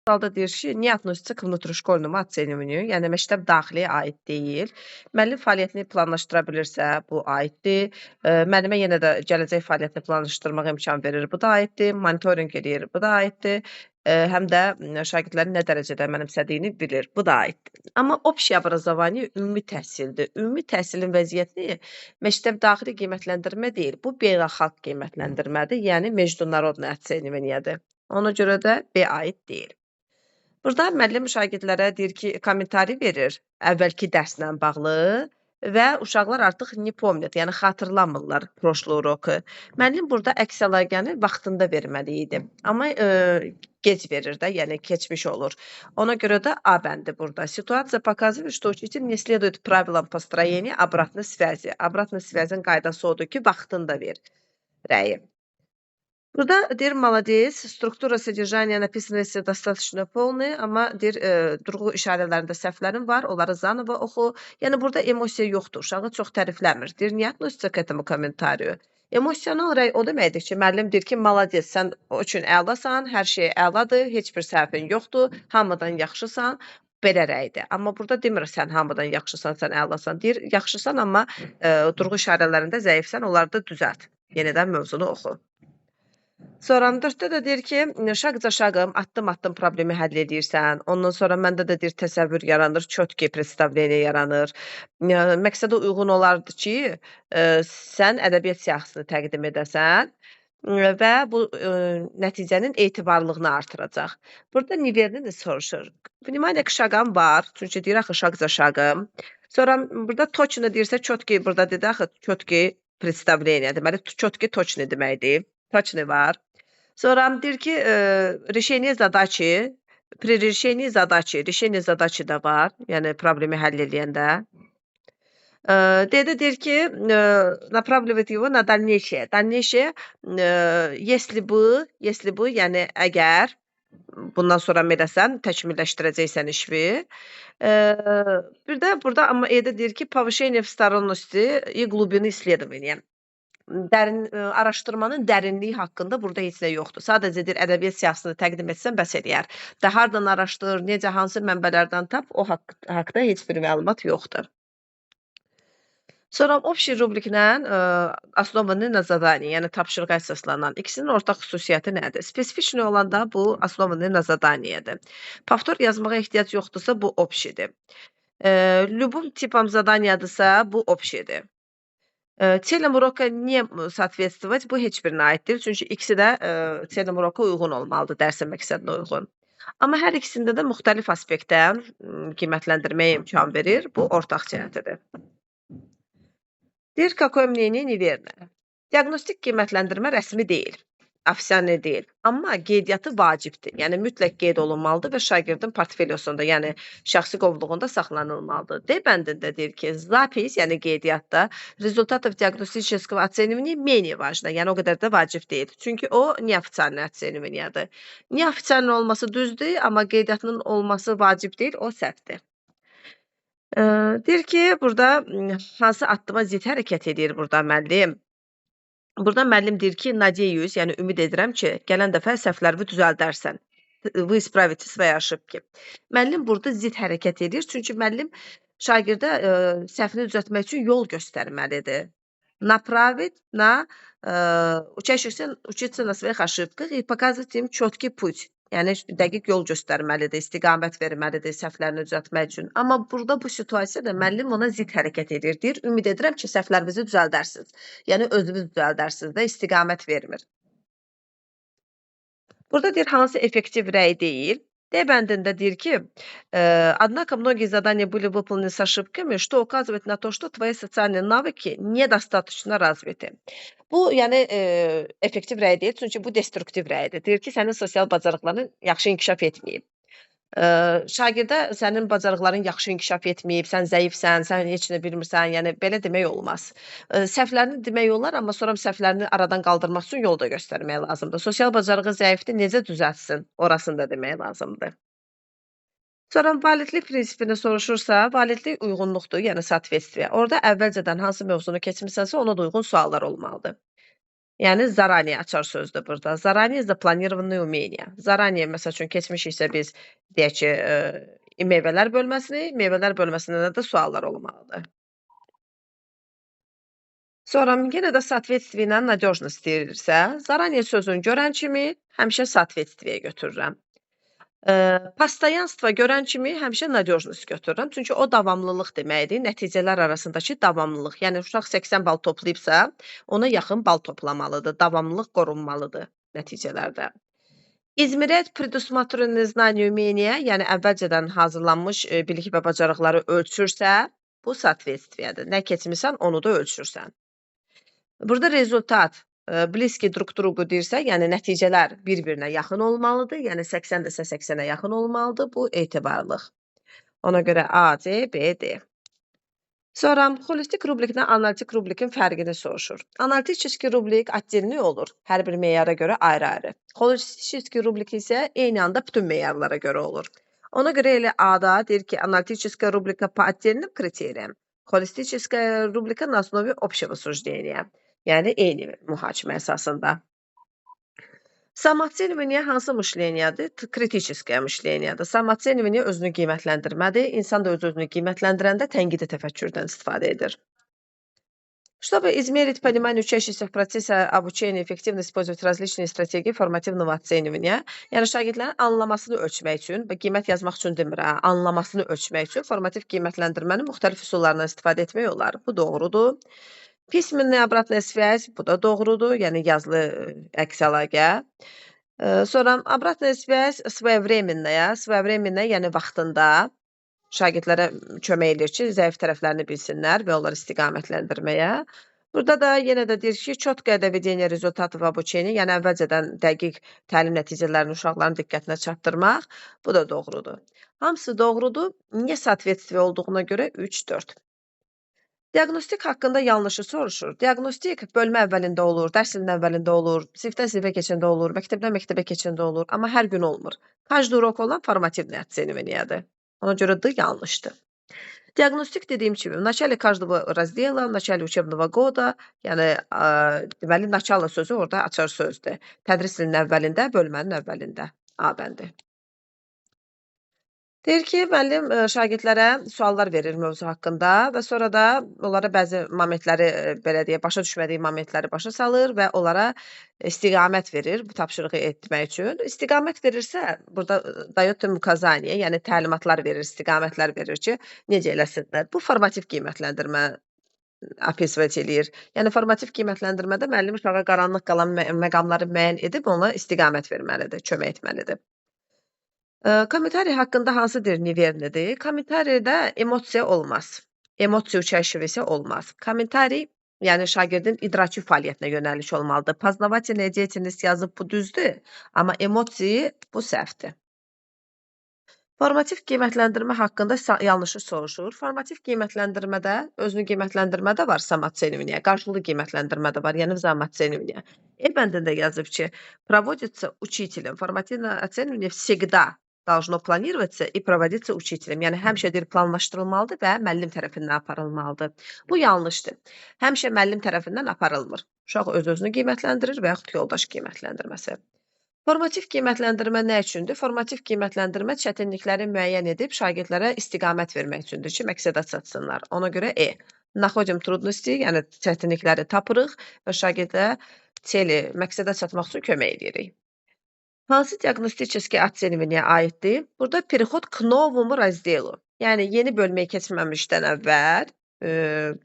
Halda deyir ki, не относится к внутришкольному оцениванию, yəni məktəb daxiliyə aid deyil. Müəllim fəaliyyətini planlaşdıra bilirsə, bu aiddir. Müəllimə yenə də gələcək fəaliyyətini planlaşdırmağa imkan verir, bu da aiddir. Monitorinq eləyir, bu da aiddir. Həm də şagirdlərin nə dərəcədə mənimsədiyini bilir, bu da aiddir. Amma общее образование ümumi təhsildir. Ümumi təhsilin vəziyyəti məktəb daxili qiymətləndirmə deyil, bu beynəlxalq qiymətləndirmədir, yəni международное оцениваниеdir. Ona görə də B aid deyil. Burada müəllim şagirdlərə deyir ki, kommentari verir əvvəlki dərslə bağlı və uşaqlar artıq не помнят, yəni xatırlamırlar proşlu uroku. Müəllim burada əks əlaqəni vaxtında verməli idi. Amma gec verir də, yəni keçmiş olur. Ona görə də A bəndi burada. Situasiya показывает, что учитель не следует правилам построения обратной связи. Обратной связinin qaydası odur ki, vaxtında ver rəyi. Burada deyir, молодец, struktura sodержания написано если достаточно полный, amma deyir, durğu işarələrində səhvlərim var, onları zanovo oxu. Yəni burada emosiya yoxdur, uşağı çox tərifləmir. Deyir, не относится к этому комментарию. Emosional rəy o deməkdir ki, müəllim deyir ki, молодец, sən o üçün əlasan, hər şey əladır, heç bir səhvin yoxdur, hamıdan yaxşısan. Belə rəydir. Amma burada demir sən hamıdan yaxşısan, sən əlasan. Deyir, yaxşısan, amma durğu işarələrində zəifsən, onları da düzəlt. Yenidən mövzunu oxu. Sonra 4-də də deyir ki, şaq za şaqım, addım-addım problemi həll edirsən. Ondan sonra məndə də deyir təsəvvür yaranır, çötki представление yaranır. Məqsədə uyğun olardı ki, sən ədəbiyyat siyahısını təqdim edəsən və bu nəticənin etibarlılığını artıracaq. Burada niverini soruşur. Vнимание к şaqam var, çünki deyir axı şaq za şaqım. Sonra burada точно deyirsə, çötki burada dedi axı çötki представление. Deməli çötki точно deməkdir. Точно var. Sonra deyir ki, решение задачи, при решении задачи, решение задачи da var, yəni problemi həll eləyəndə. Deyir ki, направливает его на дальнейшее. Дальнейшее, если бы, yəni əgər bundan sonra eləsən, təkmilləşdirəcəksən işi. Bir də burada amma E-də deyir ki, повышение всесторонности и глубины исследования. Araşdırmanın dərinliyi haqqında burada heç nə yoxdur. Sadəcə deyir, ədəbiyyat siyahısını təqdim etsən bəs eləyər. Və hardan araşdır, necə, hansı mənbələrdən tap, o haqda heç bir məlumat yoxdur. Sonra общий rubriklə основаны на задании, yəni tapşırığa əsaslanan ikisinin ortaq xüsusiyyəti nədir? Spesifiçni olanda bu основаны на заданиеdir. Повтор yazmağa ehtiyac yoxdursa bu общийdir. Любым tipam zadaniyadırsa bu общийdir. Целям урока не соответствовать, bu heç birinə aiddir. Çünki ikisi də целям уроka uyğun olmalıdır, dərsin məqsədinə uyğun. Amma hər ikisində də müxtəlif aspektdən qiymətləndirməyə imkan verir. Bu ortaq cəhətidir. Deyir, какое мнение неверное. Diaqnostik qiymətləndirmə rəsmi deyil, ofitsialni deyil. Amma qeydiyyatı vacibdir. Yəni mütləq qeyd olunmalıdır və şagirdin portfelyosunda, yəni şəxsi qovluğunda saxlanılmalıdır. D bəndində deyir ki, запись, yəni qeydiyyatda результатов диагностического оценивания менее важно. Yəni o qədər də vacib deyil. Çünki o неофициальное оцениваниеdir. Neoficialni olması düzdür, amma qeydiyyatının olması vacib deyil, o səhvdir. Deyir ki, burada hansı addıma zid hərəkət edir burada müəllim? Burada müəllim deyir ki, надеюсь, yəni ümid edirəm ki, gələn dəfə səhvlərimi düzəldərsən. Вы исправите свои ошибки. Müəllim burada zid hərəkət edir, çünki müəllim şagirdə səhvini düzəltmək üçün yol göstərməlidir. Направить на учащихся учиться на своих ошибках и показывать им четкий путь. Yəni dəqiq yol göstərməlidir, istiqamət verməlidir səhvlərini düzəltmək üçün. Amma burada bu situasiyada müəllim ona zid hərəkət edir. Deyir, ümid edirəm ki, səhvlərinizi düzəldərsiniz. Yəni özünüz düzəldərsiniz də, istiqamət vermir. Burada deyir, hansı effektiv rəy deyil. D bəndində deyir ki, однако многие задания были выполнены с ошибками, что указывает на то, что твои социальные навыки недостаточно развиты. Bu, yəni effektiv rəy deyil, çünki bu destruktiv rəydir. Deyir ki, sənin sosial bacarıqların yaxşı inkişaf etməyib. Şagirdə sənin bacarıqların yaxşı inkişaf etməyib, sən zəifsən, sən heç nə bilmirsən, yəni belə demək olmaz. Səhvlərini demək olar, amma sonra səhvlərini aradan qaldırmaq üçün yol da göstərmək lazımdır. Sosial bacarığı zəifdir, necə düzəltsin, orasını da demək lazımdır. Sonra validlik prinsipini soruşursa, validlik uyğunluqdur, yəni соответствие. Orada əvvəlcədən hansı mövzunu keçmisənsə, ona da uyğun suallar olmalıdır. Yəni zaranее açar sözdür burada. Zaranее запланированные умения. Zaranее məsəl üçün keçmiş isə biz deyək ki, meyvələr bölməsini, meyvələr bölməsində də suallar olmalıdır. Sonra yenə də соответствие ilə надежность deyirsə, zaranее sözünü görən kimi həmişə соответствие götürürəm. Постоянство görən kimi həmişə надежность götürürəm. Çünki o davamlılıq deməkdir, nəticələr arasındakı davamlılıq. Yəni uşaq 80 bal toplayıbsa, ona yaxın bal toplamalıdır, davamlılıq qorunmalıdır nəticələrdə. İzmirət предусмотренные знания умения, yəni əvvəlcədən hazırlanmış bilik və bacarıqları ölçürsə, bu соответствиеdir. Nə keçmisən, onu da ölçürsən. Burada rezultat bliski drug другу deyirsə, yəni nəticələr bir-birinə yaxın olmalıdır. Yəni 80-dirsə 80-ə yaxın olmalıdır. Bu etibarlıq. Ona görə A, C, B, D. Sonra holistik rubliklə analitik rublikin fərqini soruşur. Analitik rubrik отдельный olur. Hər bir meyara görə ayrı-ayrı. Holistik rubrik isə eyni anda bütün meyarlara görə olur. Ona görə elə A-da deyir ki, аналитическая рубрика по отдельным критериям, холистическая рубрика на основе общего суждения. Yəni eyni mühakimə əsasında. Самооценивание hansı mıшлениyadır? Kritisiyaya mıшлениyadır. Самооценивание özünü qiymətləndirmədir. İnsan da öz-özünü qiymətləndirəndə tənqidi təfəkkürdən istifadə edir. Чтобы измерить понимание учащихся в процессе обучения, эффективно использовать различные стратегии формативного оценивания. Yəni şagirdlərin anlamasını ölçmək üçün, qiymət yazmaq üçün demirəm, anlamasını ölçmək üçün formativ qiymətləndirmənin müxtəlif üsullarından istifadə etmək olar. Bu doğrudur. Письменная обратная связь, bu da doğrudur. Yəni yazılı əks əlaqə. Sonra обратная связь своевременная, yəni vaxtında şagirdlərə kömək edir ki, zəif tərəflərini bilsinlər və onları istiqamətləndirməyə. Burada da yenə də deyir ki, четкое доведение результатов обучения, yəni əvvəlcədən dəqiq təlim nəticələrini uşaqların diqqətinə çatdırmaq, bu da doğrudur. Hamısı doğrudur. Niyə соответствие olduğuna görə 3-4. Diaqnostik haqqında yanlışı soruşur. Diaqnostik bölmə əvvəlində olur, dərs ilinin əvvəlində olur, sinifdən sinifə keçəndə olur, məktəbdən məktəbə keçəndə olur, amma hər gün olmur. Каждый урок olan formativное оцениваниеdir. Ona görə D yanlışdır. Diaqnostik dediyim kimi, в начале каждого раздела, в начале учебного года, yəni deməli, начало sözü orada açar sözdür. Tədris ilinin əvvəlində, bölmənin əvvəlində. A bəndi. Deyir ki, müəllim şagirdlərə suallar verir mövzu haqqında və sonra da onlara bəzi momentləri, belə deyək, başa düşmədiyi momentləri başa salır və onlara istiqamət verir bu tapşırığı etmək üçün. İstiqamət verirsə, burada dает им указание, yəni təlimatlar verir, istiqamətlər verir ki, necə eləsinlər. Bu formativ qiymətləndirmə описывать eləyir. Yəni formativ qiymətləndirmədə müəllim uşağa qaranlıq qalan məqamları müəyyən edib ona istiqamət verməlidir, kömək etməlidir. Kommentariy haqqında hansı dil nivernidir? Kommentariydə emosiya olmaz. Emosiya учащегося olmaz. Kommentariy, yəni şagirdin idraki fəaliyyətinə yönəliş olmalıdır. Познавательная деятельность yazıb bu düzdür, amma emosiya bu səhvdir. Formativ qiymətləndirmə haqqında yanlışı soruşur. Formativ qiymətləndirmədə, özünü qiymətləndirmədə var самооценивание, qarşılıqlı qiymətləndirmədə var, yəni взаимооценивание. E bəndində yazıb ki, проводится учителем. Формативное оценивание всегда должно планироваться и проводиться учителем. Yəni həmişə deyir planlaşdırılmalıdır və müəllim tərəfindən aparılmalıdır. Bu yanlışdır. Həmişə müəllim tərəfindən aparılmır. Uşaq öz-özünü qiymətləndirir və yaxud yoldaş qiymətləndirməsi. Formativ qiymətləndirmə nə üçündür? Formativ qiymətləndirmə çətinlikləri müəyyən edib şagirdlərə istiqamət vermək üçündür ki, məqsədə çatsınlar. Ona görə E. Находим трудности, yəni çətinlikləri tapırıq və şagirdlərə цели, məqsədə çatmaq üçün kömək edirik. Hansı diaqnostik оценивание aiddir? Burada переход к новому разделу. Yəni yeni bölməyə keçməmişdən əvvəl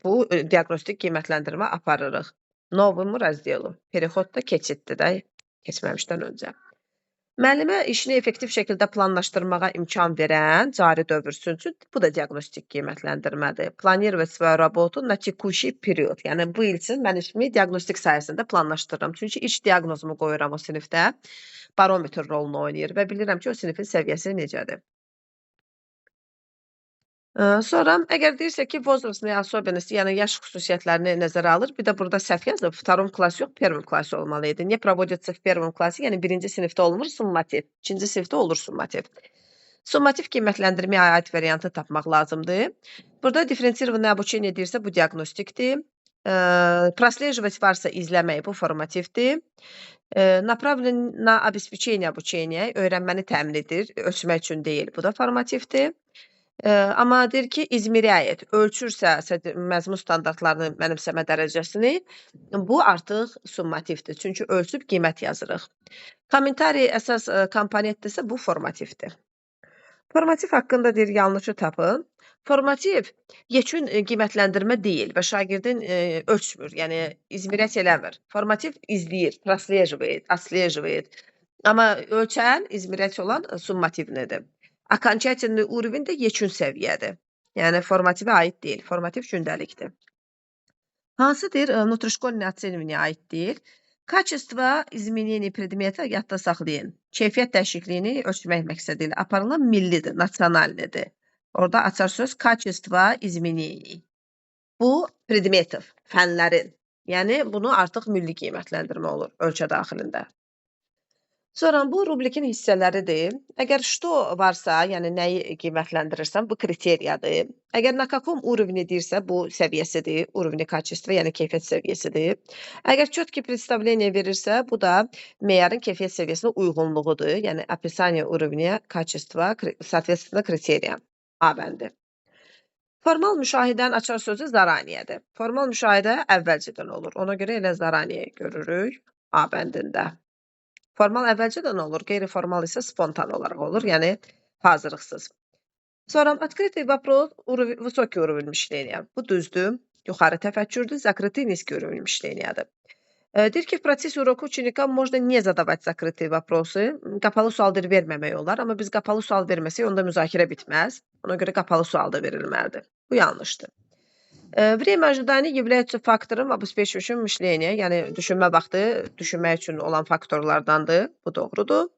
bu diaqnostik qiymətləndirmə aparırıq. Новому разделу. Переход da keçiddir də, keçməmişdən öncə. Müəllimə işini effektiv şəkildə planlaşdırmağa imkan verən cari dövr üçün bu da diaqnostik qiymətləndirmədir. Planировать свою работу на текущий период. Yəni bu il üçün mən işimi diaqnostik sayəsində planlaşdırıram. Çünki iç diaqnozumu qoyuram o sinifdə. Barometr rolunu oynayır və bilirəm ki, o sinifin səviyyəsi necədir. Sonra əgər deyirsə ki, возрастные особенности, yəni yaş xüsusiyyətlərini nəzərə alır, bir də burada səhv yazıb, втором класс yox, первом классе olmalı idi. Niyə проводится в первом классе? Yəni birinci sinifdə olmur summativ, ikinci sinifdə olur summativ. Summativ qiymətləndirməyə aid variantı tapmaq lazımdır. Burada diferensiyirованное обучение deyirsə, bu diaqnostikdir. Прослеживать varsa izləmək bu formativdir. Направлен на обеспечение обучения öyrənməni təmin edir, ölçmək üçün deyil. Bu da formativdir. Amma deyir ki, izmirəyət, ölçürsə məzmun standartlarını mənimsəmə dərəcəsini, bu artıq summativdir. Çünki ölçüb qiymət yazırıq. Kommentari əsas komponentdirsə bu formativdir. Formativ haqqında deyir yanlışı tapın. Formativ yekun qiymətləndirmə deyil və şagirdin ölçmür, yəni izmirət eləmir. Formativ izləyir, прослеживает, отслеживает. Amma ölçən, izmirət olan summativlidir. Окончательный уровень də yekun səviyyədir. Yəni formativə aid deyil, formativ gündəlikdir. Hansıdır внутришкольное оценивание aid deyil? Качество изменений предмета yadda saxlayın. Keyfiyyət dəyişikliyini ölçmək məqsədi ilə aparılan millidir, nasionalnidir. Orada açar söz качество изменений. Bu predmetov, fənlərin. Yəni bunu artıq milli qiymətləndirmə olur ölçə daxilində. Sonra bu rubrikin hissələridir. Əgər что varsa, yəni nəyi qiymətləndirirsən, bu kriteriyadır. Əgər на каком уровне deyirsə, bu səviyyəsidir, уровни качества, yəni keyfiyyət səviyyəsidir. Əgər четкий представление verirsə, bu da meyarın keyfiyyət səviyyəsinə uyğunluğudur. Yəni описание уровня качества соответственно kriteriya. A bəndi. Formal müşahidənin açar sözü zaraniyədir. Formal müşahidə əvvəlcədən olur. Ona görə elə zaraniyə görürük A bəndində. Formal əvvəlcədən olur, qeyri-formal isə spontan olaraq olur, yəni hazırlıqsız. Sonra открытый вопрос, высокий уровень мышления. Bu düzdür, yuxarı təfəkkürdür, закрытый низкий уровень мышлениyadır. Deyir ki, в процессе урока ученикам можно не задавать закрытые вопросы. Qapalı sual verməmək olar, amma biz qapalı sual verməsək, onda müzakirə bitməz. Ona görə qapalı sual da verilməlidir. Bu yanlışdır. Время ожидания является фактором, обеспечивающим мышление. Yəni düşünmə vaxtı düşünmək üçün olan faktorlardandır. Bu doğrudur.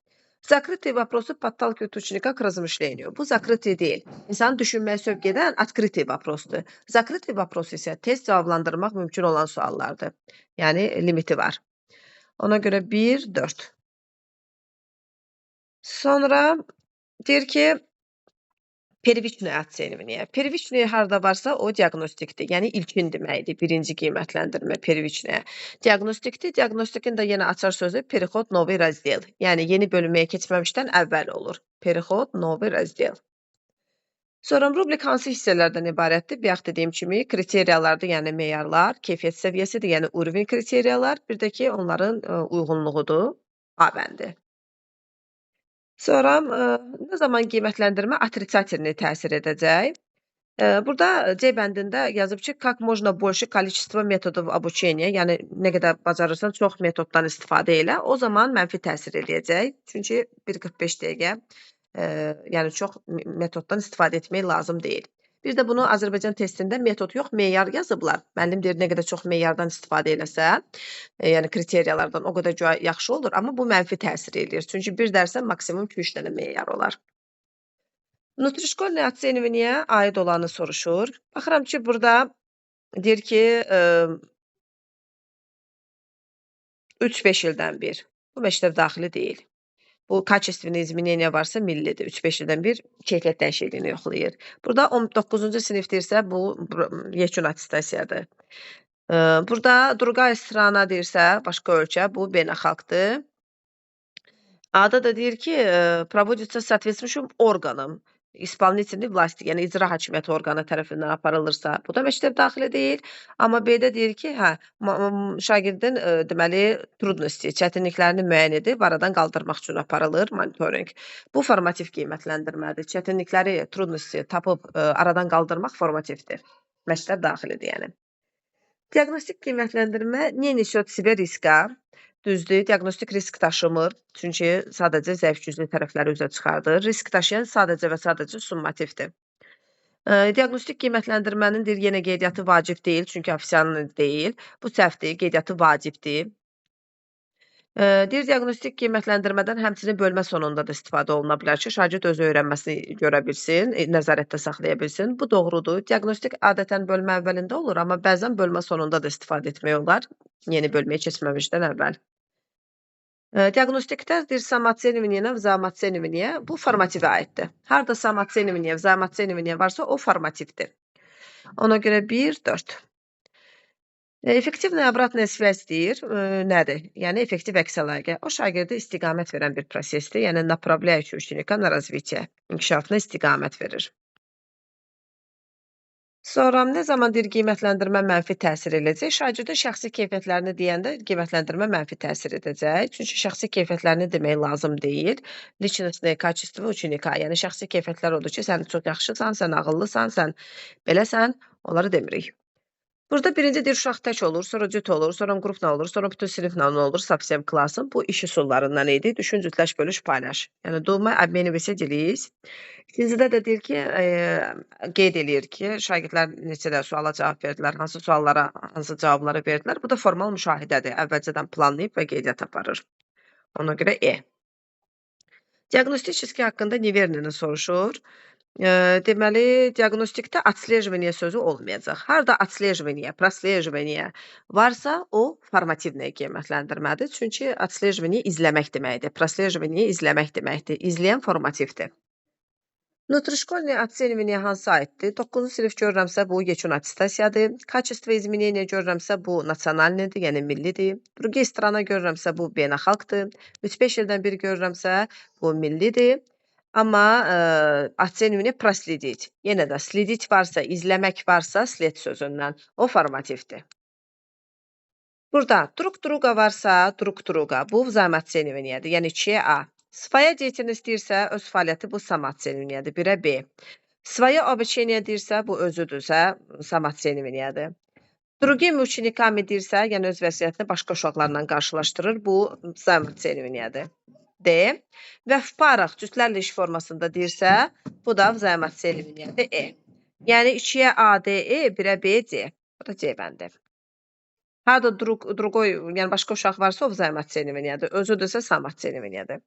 Закрытые вопросы подталкивают ученика к размышлению. Bu закрытый deyil. İnsanı düşünməyə sövq edən открытый вопросdur. Закрытый вопрос isə tez cavablandırmaq mümkün olan suallardır. Yəni limiti var. Ona görə 1, 4. Sonra deyir ki, Первичное оценивание. Первичное harda varsa o diaqnostikdir. Yəni ilkin deməkdir. Birinci qiymətləndirmə первичное. Diaqnostikdir. Diaqnostikin də yenə açar sözü переход новый раздел. Yəni yeni bölünməyə keçməmişdən əvvəl olur. Переход новый раздел. Sonra rubrik hansı hissələrdən ibarətdir? Bayaq dediyim kimi kriteriyalardır, yəni meyarlar, keyfiyyət səviyyəsidir, yəni уровень kriteriyalar, bir də ki onların uyğunluğudur. A bəndi. Sonra nə zaman qiymətləndirmə отрицательный təsir edəcək? Burada C bəndində yazıb ki, как можно больше количество методов обучения, yəni nə qədər bacarırsan çox metoddan istifadə elə, o zaman mənfi təsir edəcək. Çünki 1:45 dəqiqə yəni çox metoddan istifadə etmək lazım deyil. Bir də bunu Azərbaycan testində metod yox, meyar yazıblar. Müəllim deyir, nə qədər çox meyardan istifadə eləsə, yəni kriteriyalardan o qədər yaxşı olur, amma bu mənfi təsir eləyir. Çünki bir dərsə maksimum 2-3 dənə meyar olar. Внутришкольное оценивание aid olanı soruşur. Baxıram ki, burada deyir ki, 3-5 ildən bir. Bu məktəb daxili deyil. Bu качественное изменение varsa millidir. 3-5 ildən bir keyfiyyət dəyişikliyini yoxlayır. Burada 19-cu sinif deyirsə, bu yekun attestasiyadır. Burada другая страна deyirsə, başqa ölkə, bu beynəlxalqdır. A-da da deyir ki, проводится соответствующим органом. İspalnitelli власти, yəni icra hakimiyyəti orqanı tərəfindən aparılırsa, bu da məktəb daxili deyil. Amma B-də deyir ki, şagirdin deməli trudnosti, çətinliklərini müəyyən edib aradan qaldırmaq üçün aparılır monitoring. Bu formativ qiymətləndirmədir. Çətinlikləri, trudnosti tapıb aradan qaldırmaq formativdir. Məktəb daxilidir yəni. Diaqnostik qiymətləndirmə ne nесет в себе riska? Düzdür, diaqnostik risk daşımır. Çünki sadəcə zəif güclü tərəfləri üzə çıxardır. Risk daşıyan sadəcə və sadəcə summativdir. Diaqnostik qiymətləndirmənin deyir, yenə qeydiyyatı vacib deyil, çünki ofisiallı deyil. Bu səhvdir, qeydiyyatı vacibdir. Deyir, diaqnostik qiymətləndirmədən həmçinin bölmə sonunda da istifadə oluna bilər ki, şagird özü öyrənməsini görə bilsin, nəzarətdə saxlaya bilsin. Bu doğrudur. Diaqnostik adətən bölmə əvvəlində olur, amma bəzən bölmə sonunda da istifadə etmək olar, yeni bölməyə keçməmişdən əvvəl. Diaqnostikdə deyir, самооценивание, взаимооценивание, bu formativə aiddir. Harda самооценивание, взаимооценивание varsa o formativdir. Ona görə 1, 4. Effektivная обратная связь deyir, nədir? Yəni effektiv əks əlaqə. O şagirdə istiqamət verən bir prosesdir. Yəni направляющий ученика на развитие, inkişafına istiqamət verir. Sonra nə zaman deyir qiymətləndirmə mənfi təsir eləyəcək? Şagirdin şəxsi keyfiyyətlərini deyəndə qiymətləndirmə mənfi təsir edəcək. Çünki şəxsi keyfiyyətlərini demək lazım deyil. Личностные качества ученика. Yəni şəxsi keyfiyyətlər odur ki, sən çox yaxşısan, sən ağıllısan, sən beləsən, onları demirik. Burada birinci deyir uşaq tək olur, sonra cüt olur, sonra qrupla olur, sonra bütün siniflə olur, совсем klassın. Bu iş üsullarından idi. Düşün, cütləş, bölüş, paylaş. Yəni думай, обменивайся, делись. İkincidə də deyir ki, qeyd eləyir ki, şagirdlər neçə də suala cavab verdilər, hansı suallara, hansı cavabları verdilər. Bu da formal müşahidədir. Əvvəlcədən planlayıb və qeydiyyat aparır. Ona görə E. Diaqnostik haqqında Nevernin soruşur. Deməli, diaqnostikdə отслеживание sözü olmayacaq. Harda отслеживание, прослеживание varsa, o formativnə qiymətləndirmədir. Çünki отслеживание izləmək deməkdir. Прослеживание izləmək deməkdir. İzləyən formativdir. Внутришкольное оценивание hansı aiddir? 9-cu sinif görürəmsə, bu yekun attestasiyadır. Качество изменения görürəmsə, bu nasionalnidir, yəni millidir. Другие страна görürəmsə, bu beynəlxalqdır. 3-5 ildən bir görürəmsə, bu millidir. Amma оценивание проследить. Yenə də следить varsa, izləmək varsa, sled sözündən, o formativdir. Burada друг друга varsa, друг друга, bu взаимооцениваниеdir, yəni 2-yə A. Своя деятельность deyirsə, öz fəaliyyəti bu самооцениваниеdir, 1-ə B. Своё обучение deyirsə, bu özüdürsə, самооцениваниеdir. Другими учениками deyirsə, yəni öz vəziyyətini başqa uşaqlarla qarşılaşdırır, bu взаимооцениваниеdir. D. Və в парах cütlərlə iş formasında deyirsə, bu da взаимооцениваниеdir, E. Yəni 2-yə A, D, E, 1-ə B, C. Bu da C bəndi. Harda другой, yəni başqa uşaq varsa, o взаимооцениваниеdir, özüdürsə самооцениваниеdir.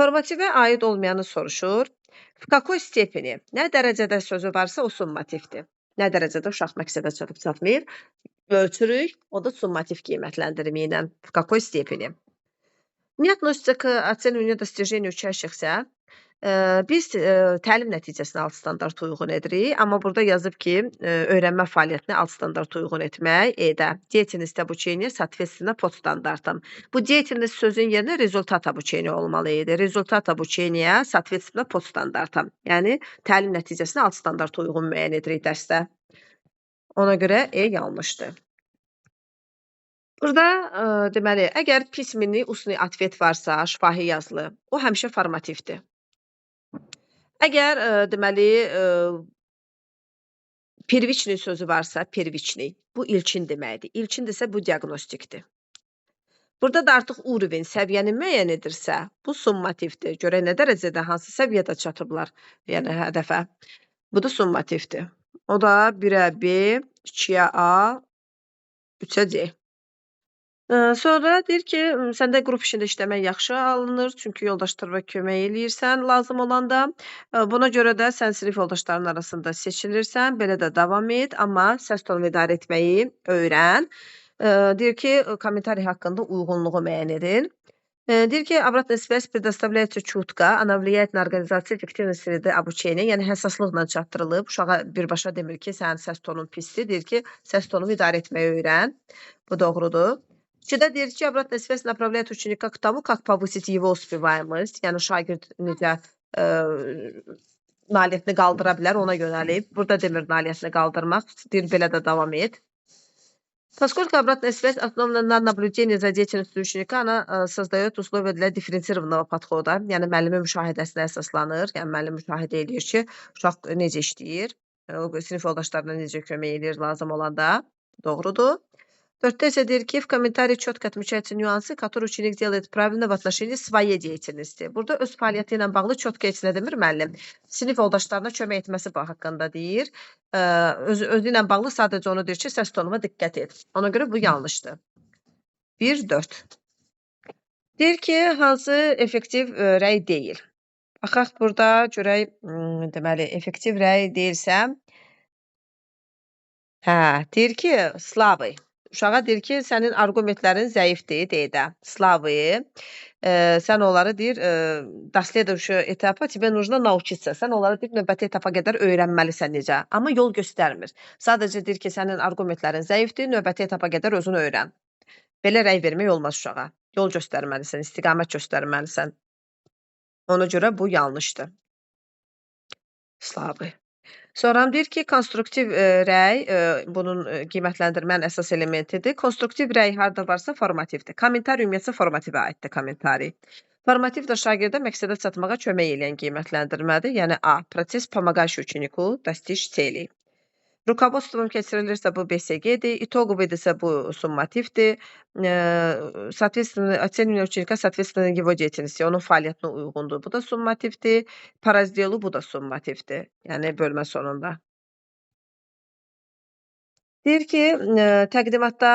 Formativə aid olmayanı soruşur. В какой степени? Nə dərəcədə sözü varsa, o summativdir. Nə dərəcədə uşaq məqsədə çatıb-çatmayır? Ölçürük, o da summativ qiymətləndirmə ilə. В какой степени? Не относится к оцениванию достижений учащихся. Biz təlim nəticəsinə alt standart uyğun edirik, amma burada yazıb ki, öyrənmə fəaliyyətinə alt standart uyğun etmək E-də. Деятельность обучения соответственно подстандартам. Bu деятельность sözün yerinə результат обучения olmalı idi. Результат обучения соответственно подстандартам. Yəni təlim nəticəsinə alt standart uyğun müəyyən edirik dərsdə. Ona görə E yanlışdır. Burada deməli, əgər pismini, ustni atvet varsa, şifahi yazılı, o həmişə formativdir. Əgər deməli первичный sözü varsa, первичный, bu ilkin deməkdir. İlkindirsə bu diaqnostikdir. Burada da artıq urovень, səviyyəni müəyyən edirsə, bu summativdir. Görək nə dərəcədə, hansı səviyyədə çatıblar, yəni hədəfə. Bu da summativdir. O da 1-ə B, 2-yə A, 3-ə C. Sonra deyir ki, səndə qrup işində işləmək yaxşı alınır, çünki yoldaşlarına kömək eləyirsən lazım olanda. Buna görə də sən sinif yoldaşların arasında seçilirsən, belə də davam et, amma səs tonunu idarə etməyi öyrən. Deyir ki, kommentari haqqında uyğunluğu müəyyən edin. Deyir ki, обратная связь предоставляется чутко, она влияет на организацию эффективной среды обучения, yəni həssaslıqla çatdırılıb. Uşağa birbaşa demir ki, sənin səs tonun pisdir, deyir ki, səs tonumu idarə etməyi öyrən. Bu doğrudur. İkidə deyir ki, обратная связь направляет ученика к тому, как повысить его успеваемость. Yəni şagird necə nailiyyətini qaldıra bilər, ona yönəlib. Burada demir nailiyyətini qaldırmaq, deyir belə də davam et. Поскольку обратная связь основана на наблюдении за деятельностью ученика, она создает условия для дифференцированного подхода. Yəni müəllimin müşahidəsinə əsaslanır. Yəni müəllim müşahidə edir ki, uşaq necə işləyir, sinif yoldaşlarına necə kömək edir lazım olanda. Doğrudur. 4-də isə deyir ki, в комментарии четко отмечаются нюансы, которые ученик делает правильно в отношении своей деятельности. Burada öz fəaliyyəti ilə bağlı четко heç nə demir müəllim. Sinif yoldaşlarına kömək etməsi haqqında deyir. Özü ilə bağlı sadəcə onu deyir ki, səs tonuma diqqət et. Ona görə bu yanlışdır. 1-4. Deyir ki, hansı effektiv rəy deyil. Baxaq burada görək, deməli, effektiv rəy deyilsə, deyir ki, slabый. uşağa deyir ki, sənin arqumentlərin zəifdir, deyək də, слабые. Sən onları deyir, до следующего этапа тебе нужно научиться. Sən onları deyir, növbəti etapa qədər öyrənməlisən necə. Amma yol göstərmir. Sadəcə deyir ki, sənin arqumentlərin zəifdir, növbəti etapa qədər özün öyrən. Belə rəy vermək olmaz uşağa. Yol göstərməlisən, istiqamət göstərməlisən. Ona görə bu yanlışdır. Слабый. Sonra deyir ki, konstruktiv rəy bunun qiymətləndirmənin əsas elementidir. Konstruktiv rəy harda varsa formativdir. Kommentari ümumiyyətlə formativə aiddir kommentari. Formativ də şagirdə məqsədə çatmağa kömək edən qiymətləndirmədir. Yəni A. Proses помогающий ученику достичь целей. Rukovodством keçirilirsə bu BSG-dir, итоговыйдırsa bu summativdir. Соответственно, оценивание ученика соответственно его деятельности, onun fəaliyyətinə uyğundur. Bu da summativdir. По разделу bu da summativdir. Yəni bölmə sonunda. Deyir ki, təqdimatda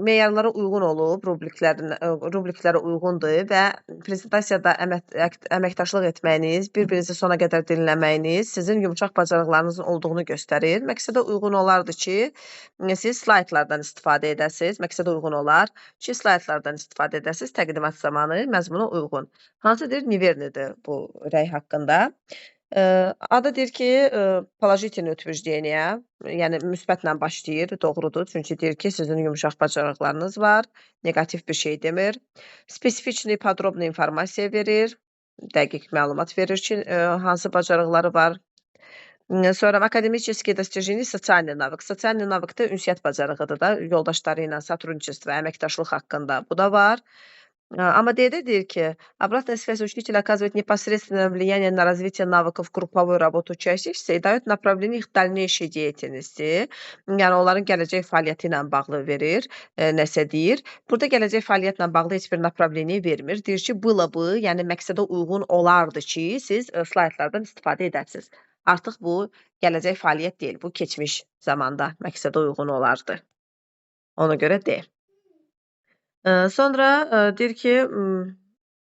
meyarlara uyğun olub, rubriklərə uyğundur və prezentasiyada əməkdaşlıq etməyiniz, bir-birinizi sona qədər dinləməyiniz sizin yumşaq bacarıqlarınızın olduğunu göstərir. Məqsədə uyğun olardı ki, siz slaytlardan istifadə edəsiniz. Məqsədə uyğun olar ki, slaytlardan istifadə edəsiniz təqdimat zamanı məzmuna uyğun. Hansıdır? Nivernidir bu rəy haqqında. Ada deyir ki, положительное утверждение, yəni müsbətlə başlayır, doğrudur. Çünki deyir ki, sizin yumşaq bacarıqlarınız var, negativ bir şey demir. Spesifiçni, podrobnu informasiya verir, dəqiq məlumat verir ki, hansı bacarıqları var. Sonra akademические достижения, sosial навык. Sosial навыk da ünsiyyət bacarığıdır da, yoldaşları ilə сотрудничество, əməkdaşlıq haqqında. Bu da var. Amma deyir ki, обратная связь учителя оказывает непосредственное влияние на развитие навыков групповой работы учащихся и дает направление их дальнейшей деятельности. Yəni onların gələcək fəaliyyəti ilə bağlı verir, nəsə deyir. Burada gələcək fəaliyyətlə bağlı heç bir направление vermir. Deyir ki, было бы, yəni məqsədə uyğun olardı ki, siz slaytlardan istifadə edəsiniz. Artıq bu gələcək fəaliyyət deyil, bu keçmiş zamanda məqsədə uyğun olardı. Ona görə deyil. Sonra deyir ki,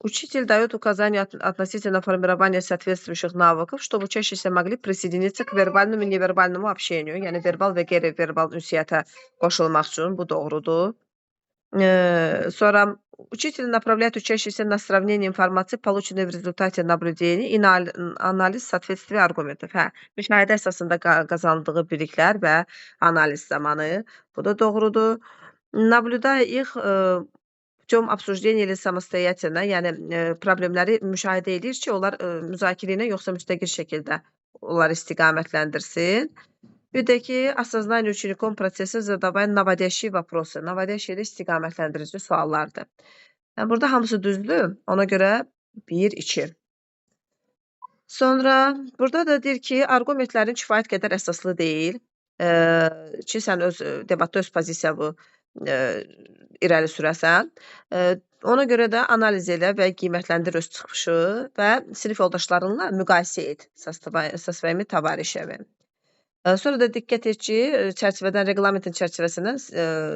учитель дает указания относительно формирования соответствующих навыков, чтобы учащиеся могли присоединиться к вербальному и невербальному общению. Yəni verbal və qeyri-verbal ünsiyyətə qoşulmaq üçün bu doğrudur. Sonra учитель направляет учащихся на сравнение информации, полученной в результате наблюдений и на анализ соответствия аргументов. Hə, müşahidə əsasında qazandığı biliklər və analiz zamanı. Bu da doğrudur. Naблюдая их путем обсуждения или самостоятельно, yəni problemləri müşahidə edir ki, onlar müzakirə ilə yoxsa müstəqil şəkildə onları istiqamətləndirsin. Bir də ki, осознание учеником процесса задавая наводящие вопросы. Наводящие də istiqamətləndirici suallardır. Yəni burada hamısı düzdür. Ona görə 1, 2. Sonra burada da deyir ki, arqumentlərin kifayət qədər əsaslı deyil. Ki, sən öz debatda öz pozisiyanı irəli sürəsən. Ona görə də analiz elə və qiymətləndir öz çıxışı və sinif yoldaşlarınla müqayisə et со своими товарищами. Sonra da diqqət et ki, çərçivədən, reglamentin çərçivəsindən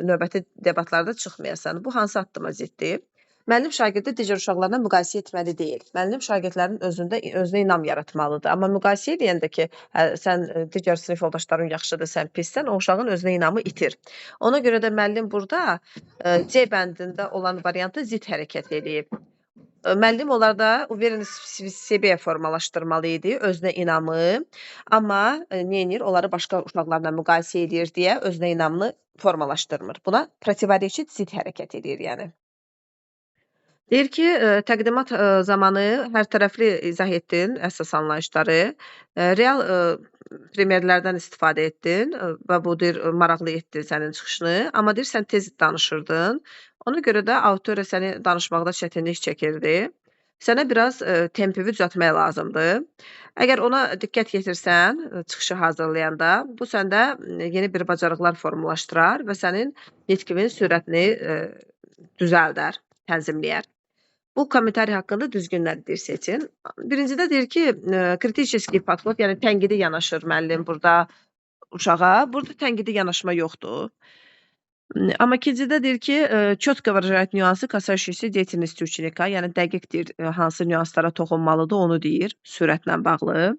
növbəti debatlarda çıxmayasan. Bu hansı addıma ziddir? Müəllim şagirdi digər uşaqlarla müqayisə etməli deyil. Müəllim şagirdlərin özünə inam yaratmalıdır. Amma müqayisə edəndə ki, sən digər sinif yoldaşların yaxşıdır, sən pissən, o uşağın özünə inamı itir. Ona görə də müəllim burada C bəndində olan variantı zid hərəkət edib. Müəllim onlarda uverенность в себе formalaşdırmalı idi, özünə inamı. Amma nə edir? Onları başqa uşaqlarla müqayisə edir deyə özünə inamını formalaşdırmır. Buna противоречит zid hərəkət edir, yəni. Deyir ki, təqdimat zamanı hər tərəfli izah etdin əsas anlayışları, real primerlərdən istifadə etdin və bu deyir, maraqlı etdi sənin çıxışını, amma deyir, sən tez danışırdın. Ona görə də auditoriya səni danışmaqda çətinlik çəkirdi. Sənə biraz tempini düzəltmək lazımdır. Əgər ona diqqət yetirsən, çıxışı hazırlayanda, bu səndə yeni bir bacarıqlar formalaşdırar və sənin nitqinin sürətini düzəldər, tənzimləyər. Bu kommentari haqqında düzgünləri seçin. Birincidə deyir ki, kritik podxod, yəni tənqidi yanaşır müəllim burada uşağa. Burada tənqidi yanaşma yoxdur. Amma ikincidə deyir ki, четко выражает нюансы, касающиеся деятельности ученика, yəni dəqiq deyir, hansı nüanslara toxunmalıdır, onu deyir, sürətlə bağlı.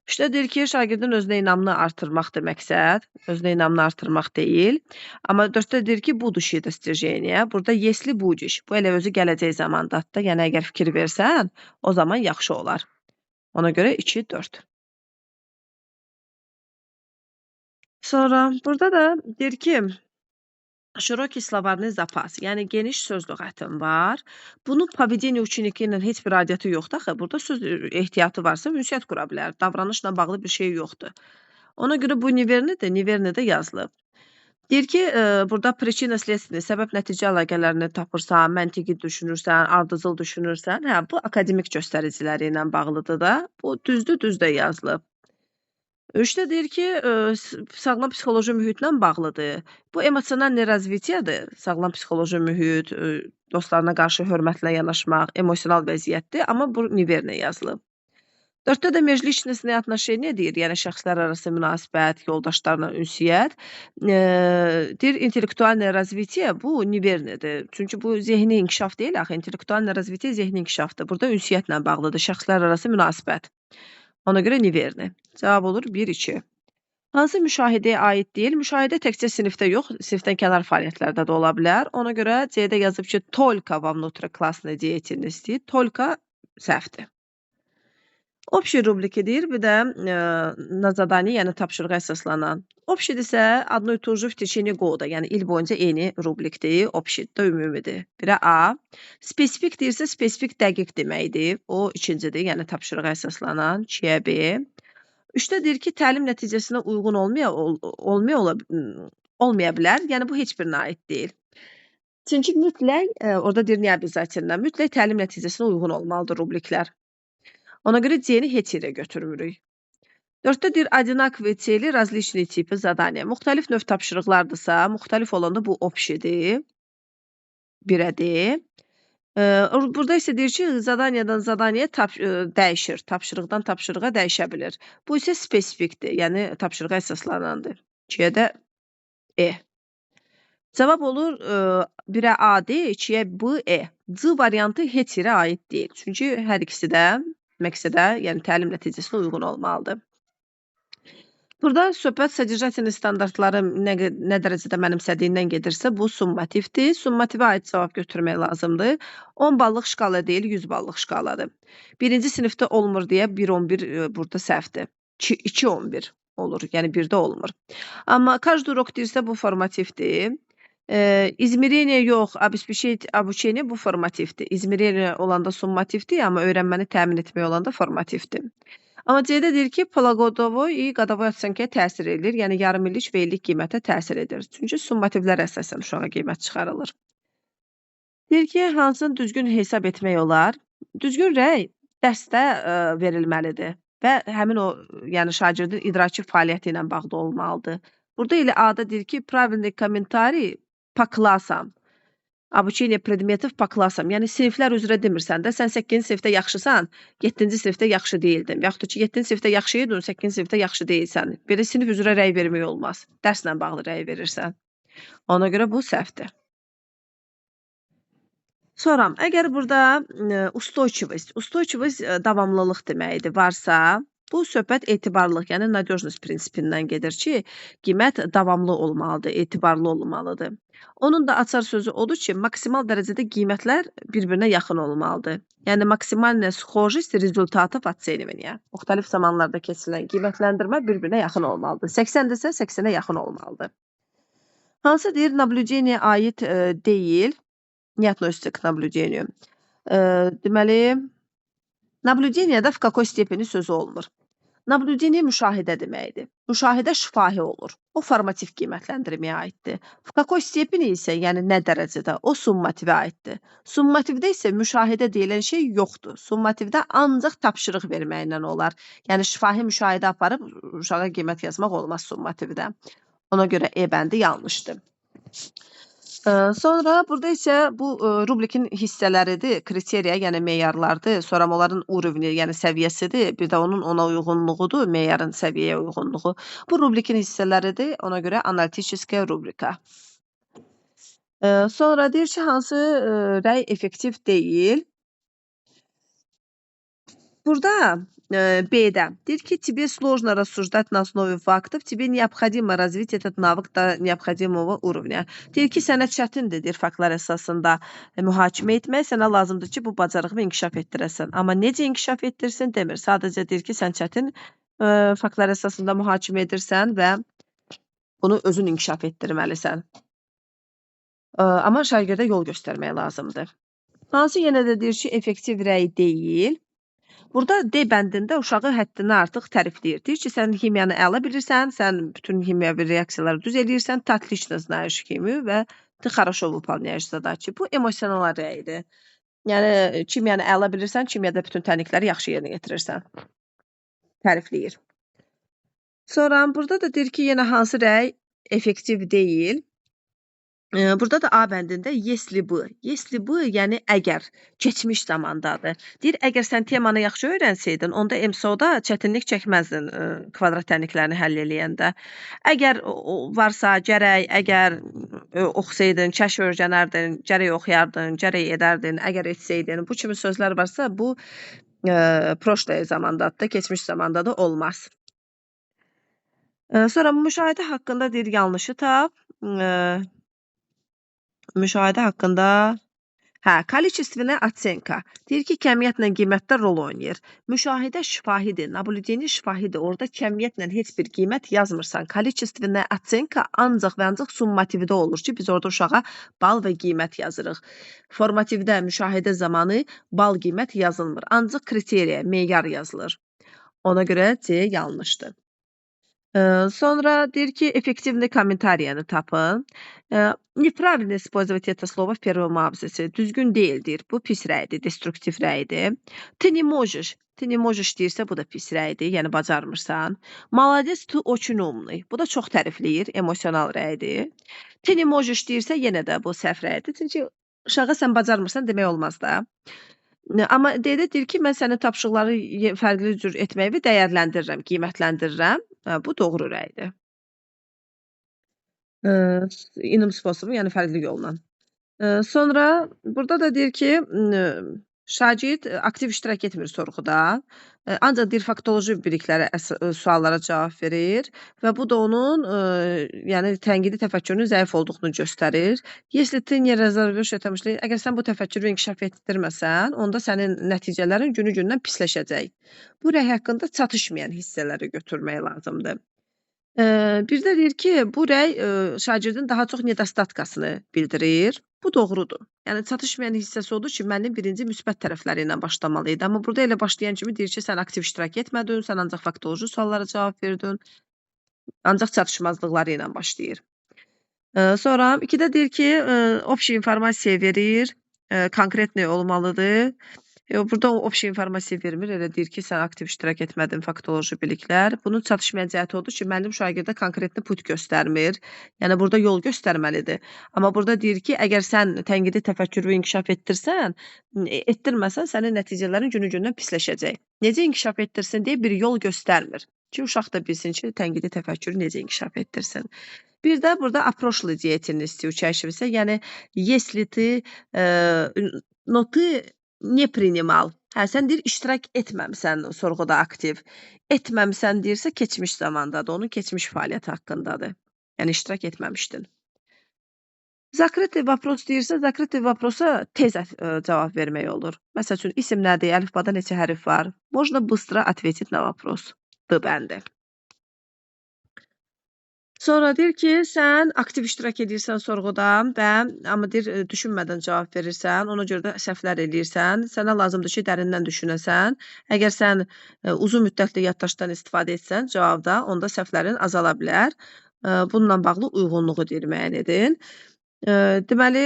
İşte deyir ki, şagirdin özünə inamını artırmaqdır məqsəd, özünə inamını artırmaq deyil. Amma 4-də deyir ki, будущее достижения. Burada если будешь, bu elə özü gələcək zamandadır da. Yəni əgər fikir versən, o zaman yaxşı olar. Ona görə 2, 4. Sonra burada da deyir ki, Şirokий словарный запас, yəni geniş söz lüğətim var. Bunun поведение ученики ilə heç bir aidiyyatı yoxdur axı. Burada söz ehtiyatı varsa ünsiyyət qura bilər. Davranışla bağlı bir şey yoxdur. Ona görə bu nivernidir, nivernidə yazılıb. Deyir ki, burada причинно-следственный səbəb-nəticə əlaqələrini tapırsan, məntiqi düşünürsən, ardıcıl düşünürsən, hə, bu akademik göstəriciləri ilə bağlıdır da. Bu düzdür, düzdə yazılıb. 3-də deyir ki, sağlam psixoloji mühitlə bağlıdır. Bu emosional nerazvitiyadır. Sağlam psixoloji mühit, dostlarına qarşı hörmətlə yanaşmaq, emosional vəziyyətdir, amma bu niverlə yazılıb. 4-də də межличностные отношения deyir, yəni şəxslər arası münasibət, yoldaşlarla ünsiyyət. Deyir intellektualное развитие bu nivernidir. Çünki bu zehni inkişaf deyil axı, intellektualное развитие zehni inkişafdır. Burada ünsiyyətlə bağlıdır, şəxslər arası münasibət. Ona görə niverni. Cavab olur 1, 2. Hansı müşahidəyə aid deyil? Müşahidə təkcə sinifdə yox, sinifdən kənar fəaliyyətlərdə də ola bilər. Ona görə C-də yazıb ki, только во внутриклассной деятельности. Только səhvdir. Общий rubriki deyir, bir də на задание, yəni tapşırığa əsaslanan. Общий isə одно и то же в течение года, yəni il boyunca eyni rubrikdir. Общий də ümumidir. Birə A. Spesifik deyirsə, spesifik dəqiq deməkdir. O ikincidir, yəni tapşırığa əsaslanan. 2-yə B. 3-də deyir ki, təlim nəticəsinə uyğun olmaya bilər. Yəni bu heç birinə aid deyil. Çünki mütləq, orada deyir niyə обязательно, mütləq təlim nəticəsinə uyğun olmalıdır rubriklər. Ona görə C-ni heç yerə götürmürük. 4-də deyir, одинаковые цели, различные типы задания. Müxtəlif növ tapşırıqlardırsa, müxtəlif olanda bu общийdir. 1-ə D. Burada isə deyir ki, zadaniyadan zadaniyaya dəyişir. Tapşırıqdan tapşırığa dəyişə bilir. Bu isə spesifikdir, yəni tapşırığa əsaslanandır. 2-yə də E. Cavab olur 1-ə A D, 2-yə B, E. C variantı heç yerə aid deyil. Çünki hər ikisi də məqsədə, yəni təlim nəticəsinə uyğun olmalıdır. Burada söhbət sədaqətli standartları nə dərəcədə mənimsədiyindən gedirsə, bu summativdir. Summativə aid cavab götürmək lazımdır. 10 ballıq şkala deyil, 100 ballıq şkaladır. Birinci sinifdə olmur deyə 1-11 burada səhvdir. 2-11 olur, yəni 1-də olmur. Amma каждый урок deyirsə, bu formativdir. İzmiriyyə yox, обучение bu formativdir. İzmiriyyə olanda summativdir, amma öyrənməni təmin etmək olanda formativdir. Amma C-də deyir ki, pologodovoy i qadovoy otsənkəyə təsir edir, yəni yarım illik və illik qiymətə təsir edir. Çünki summativlər əsasən uşağa qiymət çıxarılır. Deyir ki, hansını düzgün hesab etmək olar? Düzgün rəy dərsdə verilməlidir və həmin o, yəni şagirdin idraki fəaliyyəti ilə bağlı olmalıdır. Burada elə A-da deyir ki, правильный комментарий по классам. Обучение предметов по классам. Yəni siniflər üzrə demirsən də, sən 8-ci sinifdə yaxşısan, 7-ci sinifdə yaxşı deyildin. Və yaxud da ki, 7-ci sinifdə yaxşı idin, 8-ci sinifdə yaxşı deyilsən. Belə sinif üzrə rəy vermək olmaz. Dərslə bağlı rəy verirsən. Ona görə bu səhvdir. Sonra, əgər burada ustойчивость davamlılıq deməkdir, varsa, bu söhbət etibarlılıq, yəni надежность prinsipindən gedir ki, qiymət davamlı olmalıdır, etibarlı olmalıdır. Onun da açar sözü odur ki, maksimal dərəcədə qiymətlər bir-birinə yaxın olmalıdır. Yəni, maksimalная схожесть результатов оценивания. Müxtəlif zamanlarda keçirilən qiymətləndirmə bir-birinə yaxın olmalıdır. 80-dirsə, 80-ə yaxın olmalıdır. Hansı deyir, наблюдение aid deyil, не относится к наблюдению. Deməli, наблюдениеdə в какой степени sözü olmur. Nablüdeniye müşahidə deməkdir. Müşahidə şifahi olur. O formativ qiymətləndirməyə aiddir. В какой степени isə, yəni nə dərəcədə, o summativə aiddir. Summativdə isə müşahidə deyilən şey yoxdur. Summativdə ancaq tapşırıq verməklə olar. Yəni şifahi müşahidə aparıb uşağa qiymət yazmaq olmaz summativdə. Ona görə E bəndi yanlışdır. Sonra burada isə bu rubrikin hissələridir, kriteriya, yəni meyarlardır. Sonra onların urovni, yəni səviyyəsidir. Bir də onun ona uyğunluğudur, meyarın səviyyəyə uyğunluğu. Bu rubrikin hissələridir. Ona görə analitическая rubrika. Sonra deyir ki, hansı rəy effektiv deyil? Burada B-də deyir ki, тебе сложно рассуждать на основе фактов, тебе необходимо развить этот навык до необходимого уровня. Deyir ki, sənə çətindir, deyir, faktlar əsasında mühakimə etmək, sənə lazımdır ki, bu bacarığını inkişaf etdirəsən. Amma necə inkişaf etdirsin demir. Sadəcə deyir ki, sən çətin faktlar əsasında mühakimə edirsən və bunu özün inkişaf etdirməlisən. Amma şagirdə yol göstərmək lazımdır. Hansı yenə də deyir ki, effektiv rəy deyil. Burada D bəndində uşağı həddindən artıq tərifləyir. Deyir ki, sən ximiyanı əla bilirsən, sən bütün ximiyavi reaksiyaları düz eləyirsən, ты отлично знаешь химию və ты хорошо выполняешь задачи. Bu emosional rəydir. Yəni, kimyanı əla bilirsən, kimyada bütün tənlikləri yaxşı yerinə yetirirsən. Tərifləyir. Sonra burada da deyir ki, yenə hansı rəy effektiv deyil. Burada da A bəndində если бы. Если бы, yəni əgər, keçmiş zamandadır. Deyir, əgər sən temanı yaxşı öyrənsəydin, onda MSO-da çətinlik çəkməzdin kvadrat tənliklərini həll eləyəndə. Əgər varsa gərək, əgər oxusaydın, kəşf öyrənərdin, gərək oxuyardın, gərək edərdin, əgər etsəydin, bu kimi sözlər varsa, bu proşlaya zamandadır da, keçmiş zamanda da olmaz. Sonra müşahidə haqqında deyir, yanlışı tap. Müşahidə haqqında количественная оценка. Deyir ki, kəmiyyətlə qiymətdə rol oynayır. Müşahidə şifahidir, naблюдение şifahidir. Orada kəmiyyətlə heç bir qiymət yazmırsan. Количественная оценка ancaq və ancaq summativdə olur ki, biz orada uşağa bal və qiymət yazırıq. Formativdə müşahidə zamanı bal qiymət yazılmır. Ancaq kriteriya, meyar yazılır. Ona görə C yanlışdır. Sonra deyir ki, effektivni kommentariyanı tapın. Неправильно использовать это слово в первом абзаце. Düzgün deyildir. Bu pis rəydir, destruktiv rəydir. Ты не можешь. Ты не можешь deyirsə, bu da pis rəydir, yəni bacarmırsan. Молодец, ты очень умный. Bu da çox tərifləyir, emosional rəydir. Ты не можешь deyirsə, yenə də bu səhv rəydir. Çünki uşağa sən bacarmırsan demək olmaz da. Amma D-də deyir ki, mən sənin tapşırıqları fərqli cür etməyi dəyərləndirirəm, qiymətləndirirəm. Bu doğru rəydir. İnim sposobu, yəni fərqli yolla. Sonra burada da deyir ki, şagird aktiv iştirak etmir sorğuda. Ancaq deyir faktoloji biliklərə, suallara cavab verir və bu da onun yəni tənqidi təfəkkürünün zəif olduğunu göstərir. Если ты не разовьешь это мышление, əgər sən bu təfəkkürü inkişaf etdirməsən, onda sənin nəticələrin günü-gündən pisləşəcək. Bu rəy haqqında çatışmayan hissələri götürmək lazımdır. Bir də deyir ki, bu rəy şagirdin daha çox nedostatkasını bildirir. Bu doğrudur. Yəni çatışmayan hissəsi odur ki, müəllim birinci müsbət tərəfləri ilə başlamalı idi. Amma burada elə başlayan kimi deyir ki, sən aktiv iştirak etmədin, sən ancaq faktoloji suallara cavab verdin. Ancaq çatışmazlıqları ilə başlayır. Sonra 2-də deyir ki, общая informasiya verir, konkretni olmalıdır. Burada общая informasiya vermir, elə deyir ki, sən aktiv iştirak etmədin, faktoloji biliklər. Bunun çatışmayan cəhəti odur ki, müəllim şagirdə konkretli put göstərmir. Yəni burada yol göstərməlidir. Amma burada deyir ki, əgər sən tənqidi təfəkkürü inkişaf etdirməsən, sənin nəticələrin günü-gündən pisləşəcək. Necə inkişaf etdirsin deyə bir yol göstərmir. Ki, uşaq da bilsin ki, tənqidi təfəkkürü necə inkişaf etdirsin. Bir də burada approşlı деятельности учащегося, yəni если ты но ты не принимал. Sən deyir, iştirak etməmsən sorğuda aktiv. Etməmsən deyirsə, keçmiş zamandadır. Onun keçmiş fəaliyyəti haqqındadır. Yəni, iştirak etməmişdin. Закрытый вопрос deyirsə, закрытый vопроsa tez cavab vermək olur. Məsəl üçün, isim nədir, əlifbada neçə hərf var? Можно быстро ответить на вопрос. D bəndi. Sonra deyir ki, sən aktiv iştirak edirsən sorğuda və amma deyir, düşünmədən cavab verirsən, ona görə də səhvlər eləyirsən. Sənə lazımdır ki, dərindən düşünəsən. Əgər sən uzun müddətli yaddaşdan istifadə etsən cavabda, onda səhvlərin azala bilər. Bununla bağlı uyğunluğu deyir, müəyyən edin. Deməli,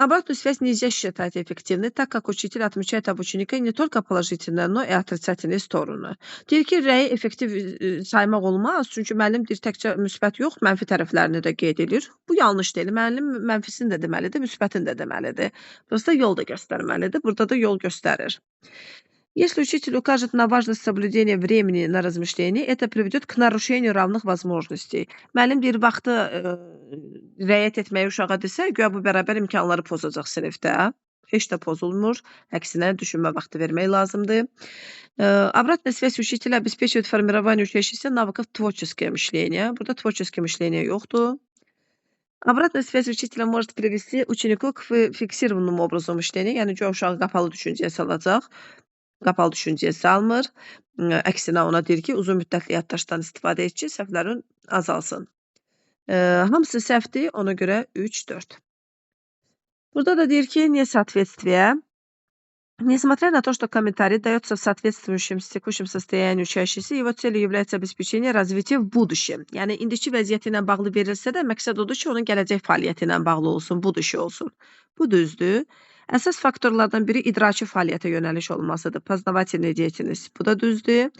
обратную связь нельзя считать эффективной, так как учитель отмечает об ученика не только положительные, но и отрицательные стороны. Deyir ki, rəyi effektiv saymaq olmaz, çünki müəllim deyir, təkcə müsbət yox, mənfi tərəflərini də qeyd edir. Bu yanlış deyil. Müəllim mənfisini də deməlidir, müsbətini də deməlidir. Prosta yol da göstərməlidir. Burada da yol göstərir. Если учитель укажет на важность соблюдения времени на размышление, это приведет к нарушению равных возможностей. Müəllim deyir, vaxtı riayət etməyi uşağa desə, güya bu bərabər imkanları pozacaq sinifdə. heç də pozulmur. Əksinə düşünmə vaxtı vermək lazımdır. Обратная связь учителя обеспечивает формирование учащихся навыков творческое мышление. Burada творческое мышление yoxdur. Обратная связь учителя может привести учеников к фиксированному образу мышления. Yəni ki, uşağı qapalı düşüncəyə salacaq. Qapalı düşüncəyə salmır. Əksinə ona deyir ki, uzun müddətli yaddaşdan istifadə et ki, səhvlərin azalsın. Hamısı səhvdir, ona görə 3-4. Burada da deyir ki, несоответствие. Несмотря на то, что комментарий дается в соответствующем с tекущим состоянию учащийся, его целью является обеспечение развития в будущем. Yəni, indiki vəziyyəti ilə bağlı verilsə də, məqsəd odur ki, onun gələcək fəaliyyəti ilə bağlı olsun, buduşı olsun. Bu düzdür. Əsas faktorlardan biri idraki fəaliyyətə yönəliş olmasıdır. Poznavательная деятельность. Bu da düzdür.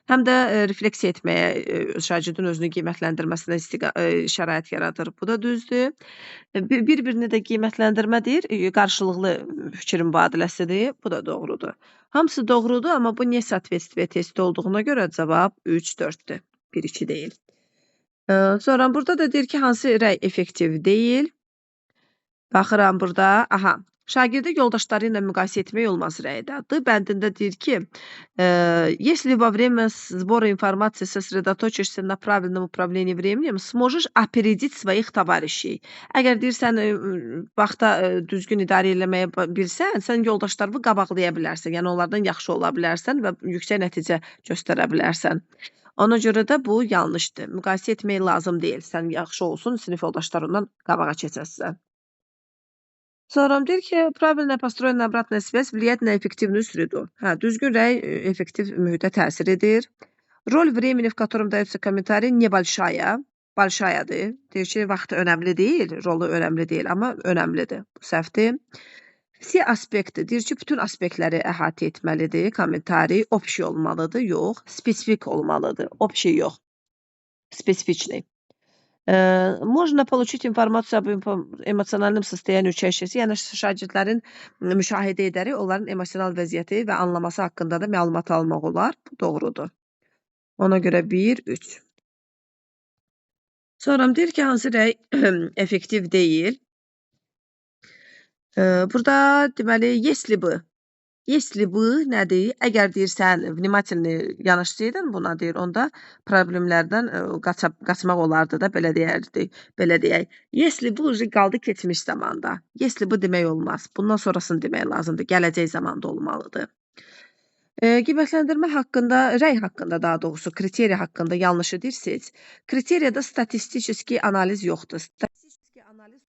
Həm də refleksiya etməyə, şagirdin özünü qiymətləndirməsinə şərait yaradır. Bu da düzdür. Bir-birini də qiymətləndirmə deyir, qarşılıqlı fikrin mübadiləsidir. Bu da doğrudur. Hamısı doğrudur, amma bu несоответствие testi olduğuna görə cavab 3-4-dür. 1-2 deyil. Sonra burada da deyir ki, hansı rəy effektiv deyil. Baxıram burada. Aha. Şagirdi yoldaşları ilə müqayisə etmək olmaz rəydə. D bəndində deyir ki, если во время сбора информации сосредоточишься на правильном управлении временем, сможешь опередить своих товарищей. Əgər deyirsən, vaxta düzgün idarə eləməyə bilsən, sən yoldaşlarını qabaqlaya bilərsən. Yəni, onlardan yaxşı ola bilərsən və yüksək nəticə göstərə bilərsən. Ona görə də bu yanlışdır. Müqayisə etmək lazım deyil. Sən yaxşı olsun, sinif yoldaşlarından qabağa keçəsən. Sonra deyir ki, правильно построенная обратная связь влияет на эффективную среду. Düzgün rəy effektiv mühitə təsir edir. Rol времени, в котором дается комментарий, небольшая. Большаяdır. Deyir ki, vaxtı önəmli deyil, rolu önəmli deyil, amma önəmlidir. Bu səhvdir. Все aspekti, deyir ki, bütün aspektləri əhatə etməlidir. Kommentari общий olmalıdır, yox. Spesifik olmalıdır, общий yox. Spesifiçli. Можно получить информацию об эмоциональном состоянии учащихся. Yəni, şagirdlərin müşahidə edərək onların emosional vəziyyəti və anlaması haqqında da məlumat almaq olar. Bu doğrudur. Ona görə 1-3. Sonra deyir ki, hansı rəy effektiv deyil. Burada deməli, если бы. Если бы nədir? Əgər deyirsən, vнимательно yanaşsaydın buna deyir, onda problemlərdən qaçmaq olardı da, belə deyək. Если bu qaldı keçmiş zamanda. Если bu demək olmaz. Bundan sonrasını demək lazımdır. Gələcək zamanda olmalıdır. Qiymətləndirmə haqqında, rəy haqqında daha doğrusu, kriteriya haqqında yanlışı deyirsiniz. Kriteriyada statistik analiz yoxdur. Statistik analiz